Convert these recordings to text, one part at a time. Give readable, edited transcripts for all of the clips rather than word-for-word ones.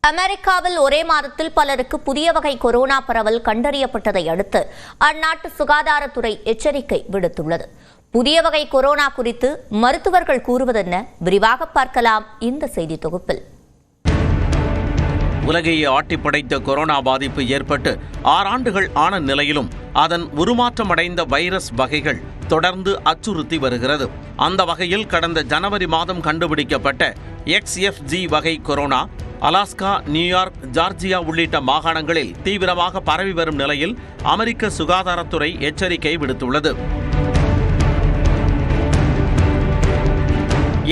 அமெரிக்காவில் ஒரே மாதத்தில் பலருக்கு புதிய வகை கொரோனா பரவல் கண்டறியப்பட்டதை அடுத்து அந்நாட்டு சுகாதாரத்துறை எச்சரிக்கை விடுத்துள்ளது. புதிய வகை கொரோனா குறித்து மருத்துவர்கள் கூறுவதென்ன? விரிவாக பார்க்கலாம் இந்த செய்தி தொகுப்பில். உலகையே ஆட்டிப்படைத்த கொரோனா பாதிப்பு ஏற்பட்டு 6 ஆண்டுகள் ஆன நிலையிலும் அதன் உருமாற்றமடைந்த வைரஸ் வகைகள் தொடர்ந்து அச்சுறுத்தி வருகிறது. அந்த வகையில் கடந்த ஜனவரி மாதம் கண்டுபிடிக்கப்பட்ட XFG வகை கொரோனா அலாஸ்கா, நியூயார்க், ஜார்ஜியா உள்ளிட்ட மாகாணங்களில் தீவிரமாக பரவி வரும் நிலையில் அமெரிக்க சுகாதாரத்துறை எச்சரிக்கை விடுத்துள்ளது.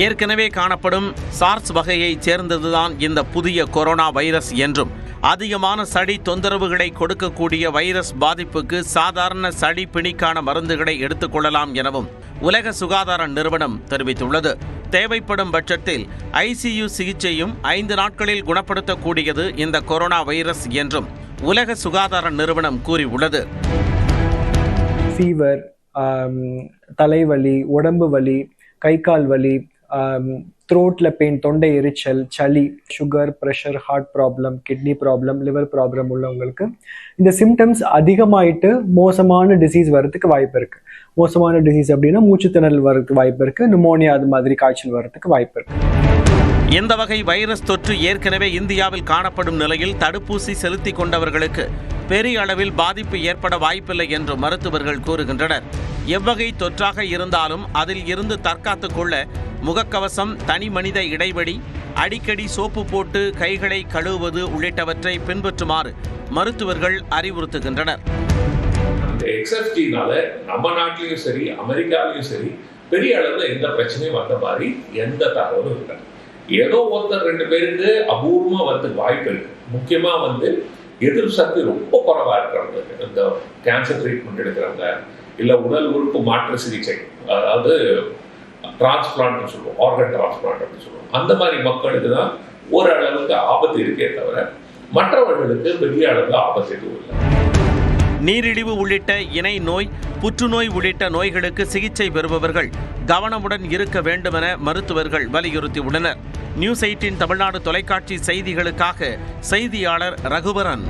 ஏற்கனவே காணப்படும் சார்ஸ் வகையைச் சேர்ந்ததுதான் இந்த புதிய கொரோனா வைரஸ் என்றும், அதிகமான சளி தொந்தரவுகளை கொடுக்கக்கூடிய வைரஸ் பாதிப்புக்கு சாதாரண சளி பிணிக்கான மருந்துகளை எடுத்துக்கொள்ளலாம் எனவும் உலக சுகாதார நிறுவனம் தெரிவித்துள்ளது. தேவைப்படும் பட்சத்தில் ICU சிகிச்சையும் 5 நாட்களில் குணப்படுத்தக்கூடியது இந்த கொரோனா வைரஸ் என்றும் உலக சுகாதார நிறுவனம் கூறியுள்ளது. ஃபீவர், தலைவலி, உடம்பு வலி, கை கால் வலி, த்ரோட்ல பெயின், தொண்டை எரிச்சல், சளி, sugar, pressure, heart problem, kidney problem, liver problem உள்ளவங்களுக்கு இந்த சிம்டம்ஸ் அதிகமாயிட்டு மோசமான டிசீஸ் வர்றதுக்கு வாய்ப்பு இருக்கு. மோசமான டிசீஸ் அப்படின்னா மூச்சுத்திணறல் வர்றதுக்கு வாய்ப்பு இருக்கு, நிமோனியா அது மாதிரி காய்ச்சல் வர்றதுக்கு வாய்ப்பு இருக்கு. இந்த வகை வைரஸ் தொற்று ஏற்கனவே இந்தியாவில் காணப்படும் நிலையில் தடுப்பூசி செலுத்திக் கொண்டவர்களுக்கு பெரிய அளவில் பாதிப்பு ஏற்பட வாய்ப்பில்லை என்று மருத்துவர்கள் கூறுகின்றனர். எவ்வகை தொற்றாக இருந்தாலும் அதில் இருந்து தற்காத்துக் கொள்ள முகக்கவசம், தனி மனித இடைவெளி, அடிக்கடி சோப்பு போட்டு கைகளை கழுவுவது உள்ளிட்டவற்றை பின்பற்றுமாறு மருத்துவர்கள் அறிவுறுத்துகின்றனர். XFGனால நம்ம நாட்டிலையும் சரி, அமெரிக்காலையும் சரி பெரிய அளவுல எந்த பிரச்சனையும் வந்த மாதிரி எந்த தகவலும் இல்லை. ஏதோ ஒருத்தர் 2 பேருக்கு அபூர்வமா வந்து வாய்ப்பு இருக்கு. முக்கியமா எதிர்ப்பு சக்தி ரொம்ப குறைவா இருக்கிறவங்க, இந்த கேன்சர் ட்ரீட்மெண்ட் எடுக்கிறவங்க, இல்ல உடல் உறுப்பு மாற்று சிகிச்சை, அதாவது டிரான்ஸ்பிளான்ட் சொல்லுவோம், ஆர்கன் டிரான்ஸ்பிளான்ட் சொல்லுவோம், அந்த மாதிரி மக்களுக்கு தான் ஓரளவுக்கு ஆபத்து இருக்கே தவிர மற்றவர்களுக்கு பெரிய அளவுக்கு ஆபத்து எதுவும் இல்லை. நீரிழிவு உள்ளிட்ட இணை நோய், புற்றுநோய் உள்ளிட்ட நோய்களுக்கு சிகிச்சை பெறுபவர்கள் கவனமுடன் இருக்க வேண்டுமென மருத்துவர்கள் வலியுறுத்தியுள்ளனர். நியூஸ் 18 தமிழ்நாடு தொலைக்காட்சி செய்திகளுக்காக செய்தியாளர் ரகுவரன்.